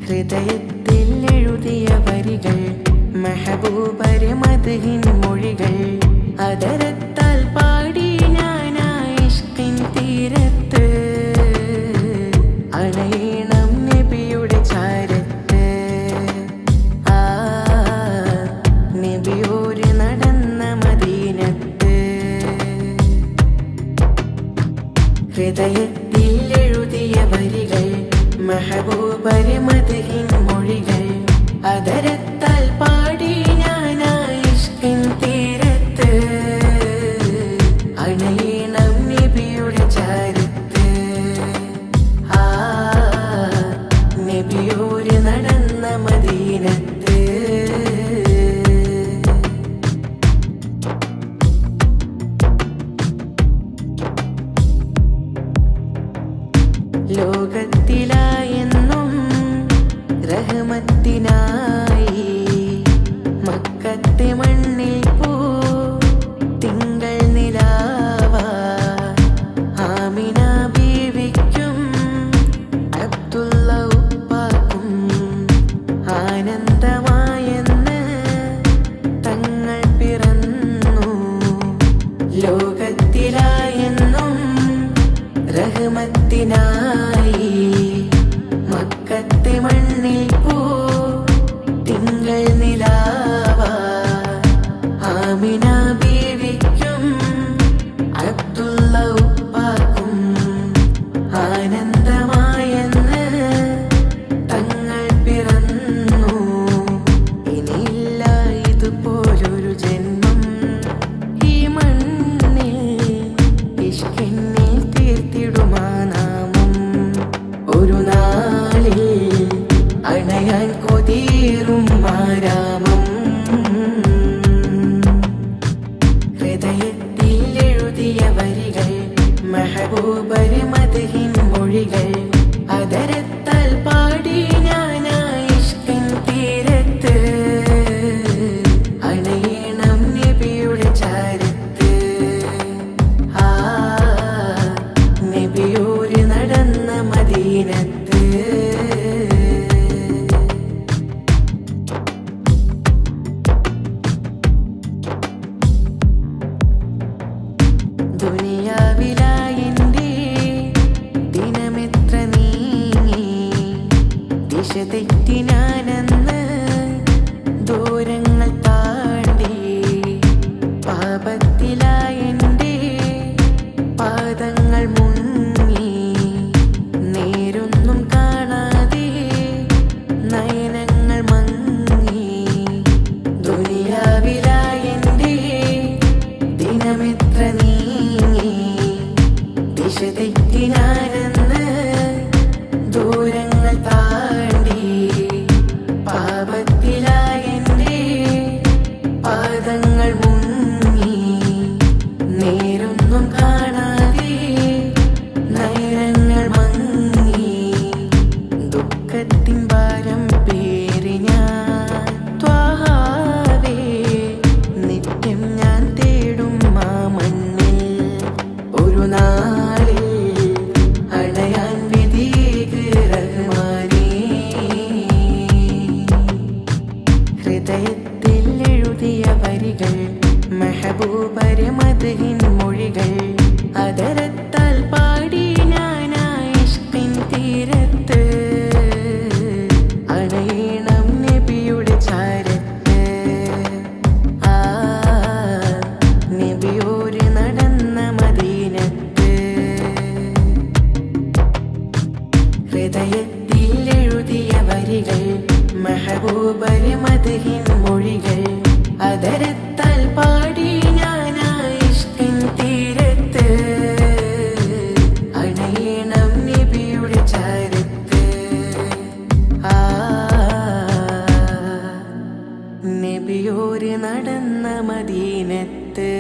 ഹൃദയത്തിൽ എഴുതിയ വരികൾ മെഹബൂബരെ മദ്ഹിൻ മൊഴികൾ അതരത്താൽ പാടി ഞാനാ ഇഷ്കിൻ തീരത്ത് അണയണം നബിയുടെ ചാരത്ത് ആ നബിയോര് നടന്ന മദീനത്ത് ഹൃദയത്തിൽ എഴുതിയ വരികൾ മെഹബൂബരെ മദ്ഹിൻ മൊഴികൾ അതരത്താൽ പാടി ഞാനാ ഇഷ്കിൻ തീരത്ത് അണയണം നബിയുടെ ചാരത്ത് ആ നബിയോര് നടന്ന മദീനത്ത് ലോകത്തിലായെന്നും റഹ്മത്തിനായി മക്കത്തെ മണ്ണിൽ പോ തിങ്കൾ നിലാവാ ആമിന ബീവിക്കും അബ്ദുള്ള ഉപ്പാക്കും ആനന്ദമായെന്ന് തങ്ങൾ പിറന്നു ലോകത്തിലായെന്നും റഹ്മത്തിനായി മക്കത്തെ മണ്ണിൽ പോ തിങ്കൾ നിലാവാ ആമിന ബീവിക്കും അബ്ദുള്ള ഉപ്പാക്കും ആനന്ദമായെന്ന് തങ്ങൾ പിറന്നു ഇനിയില്ല ഇതുപോലൊരു ജന്മം ഈ മണ്ണിൽ ഇഷ്കിന്നിൽ തീർത്തിടുമാ നാമം ഒരു നാളിൽ അണയാൻ കൊതിയേറും ആരാമം ഹൃദയത്തിൽ എഴുതിയ വരികൾ മെഹബൂബരെ മദ്ഹിൻ മൊഴികൾ അതരത്താൽ പാടി ഞാനാ ഇഷ്കിൻ തീരത്ത് അണയണം നബിയുടെ ചാരത്ത് ആ നബിയോര് നടന്ന മദീനത്ത് ദുനിയാവിലായെന്റെ ദിനമെത്ര നീങ്ങി ദിശ തെറ്റി ഞാനെന്ന് ദൂരങ്ങൾ താണ്ടി പാപത്തിലായെന്റെ പാദങ്ങൾ മുങ്ങി നേരൊന്നും കാണാതെ നയനങ്ങൾ മങ്ങി ദുനിയാവിലായെന്റെ ദിനമെത്ര നീങ്ങി ദിശ തെറ്റി ഞാനെന്ന് ദൂരങ്ങൾ താണ്ടി പാപത്തിലായെന്റെ പാദങ്ങൾ മുങ്ങി നേരൊന്നും കാണാതെ നയനങ്ങൾ മങ്ങി ദുഃഖത്തിൻ ഭാരം പേറി ഞാൻ ത്വാഹാവേ നിത്യം ഞാൻ തേടും ആ മണ്ണിൽ ഒരു നാളിൽ അണയാൻ വിധിക്ക് റഹ്മാനേ ഹൃദയത്തിൽ എഴുതിയ വരികൾ മെഹബൂബരെ മദ്ഹിൻ മൊഴികൾ അതരത്താൽ പാടി ഞാനാ ഇഷ്കിൻ തീരത്ത് അണയണം നബിയുടെ ചാരത്ത് ആ നബിയോര് നടന്ന മദീനത്ത് ഹൃദയത്തിൽ എഴുതിയ വരികൾ മെഹബൂബരെ മദ്ഹിൻ മൊഴികൾ അതരത്താൽ പാടി ഞാനാ ഇഷ്കിൻ തീരത്ത് അണയണം നബിയുടെ ചാരത്ത് ആ നബിയോര് നടന്ന മദീനത്ത്